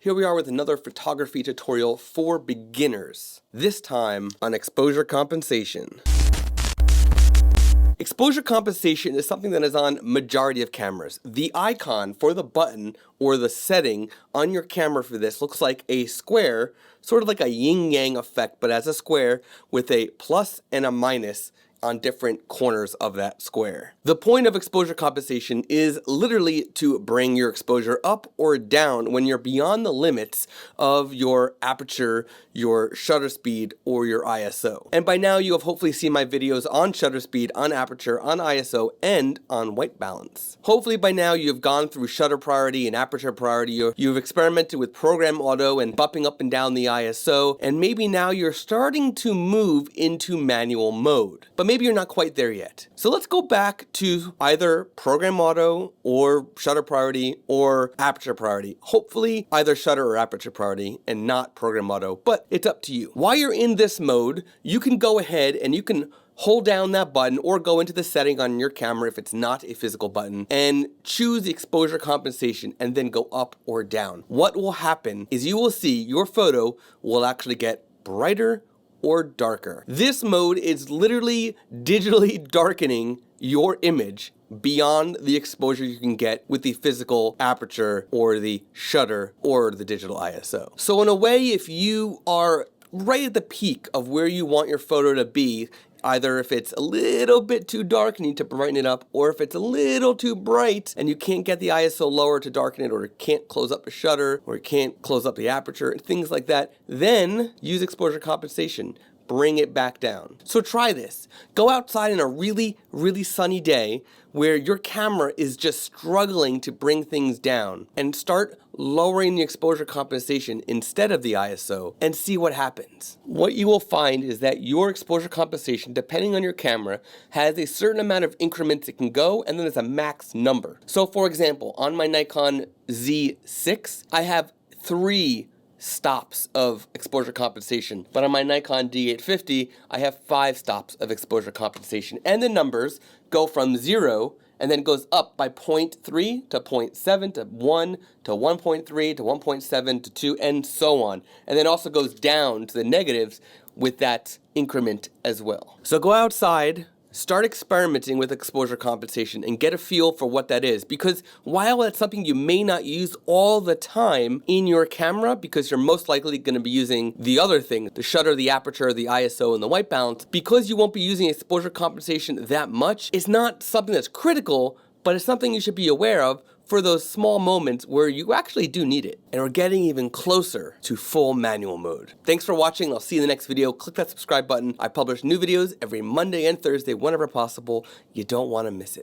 Here we are with another photography tutorial for beginners, this time on exposure compensation. Exposure compensation is something that is on majority of cameras. The icon for the button or the setting on your camera for this looks like a square, sort of like a yin-yang effect, but as a square with a plus and a minus on different corners of that square. The point of exposure compensation is literally to bring your exposure up or down when you're beyond the limits of your aperture, your shutter speed, or your ISO. And by now you have hopefully seen my videos on shutter speed, on aperture, on ISO, and on white balance. Hopefully by now you've gone through shutter priority and aperture priority, or you've experimented with program auto and bumping up and down the ISO, and maybe now you're starting to move into manual mode. But maybe you're not quite there yet. So let's go back to either program auto or shutter priority or aperture priority. Hopefully either shutter or aperture priority and not program auto, but it's up to you. While you're in this mode, you can go ahead and you can hold down that button or go into the setting on your camera if it's not a physical button and choose the exposure compensation and then go up or down. What will happen is you will see your photo will actually get brighter or darker. This mode is literally digitally darkening your image beyond the exposure you can get with the physical aperture or the shutter or the digital ISO. So in a way, if you are right at the peak of where you want your photo to be, either if it's a little bit too dark and you need to brighten it up, or if it's a little too bright and you can't get the ISO lower to darken it, or you can't close up the shutter, or you can't close up the aperture, and things like that, then use exposure compensation. Bring it back down. So try this. Go outside in a really, really sunny day where your camera is just struggling to bring things down, and start lowering the exposure compensation instead of the ISO and see what happens. What you will find is that your exposure compensation, depending on your camera, has a certain amount of increments it can go, and then there's a max number. So for example, on my Nikon Z6, I have 3 stops of exposure compensation, but on my Nikon D850 I have 5 stops of exposure compensation, and the numbers go from 0 and then goes up by 0.3 to 0.7 to 1 to 1.3 to 1.7 to 2 and so on, and then also goes down to the negatives with that increment as well. So go outside, start experimenting with exposure compensation and get a feel for what that is, because while that's something you may not use all the time in your camera, because you're most likely going to be using the other thing, the shutter, the aperture, the ISO, and the white balance, because you won't be using exposure compensation that much, it's not something that's critical, but it's something you should be aware of for those small moments where you actually do need it. And we're getting even closer to full manual mode. Thanks for watching. I'll see you in the next video. Click that subscribe button. I publish new videos every Monday and Thursday whenever possible. You don't want to miss it.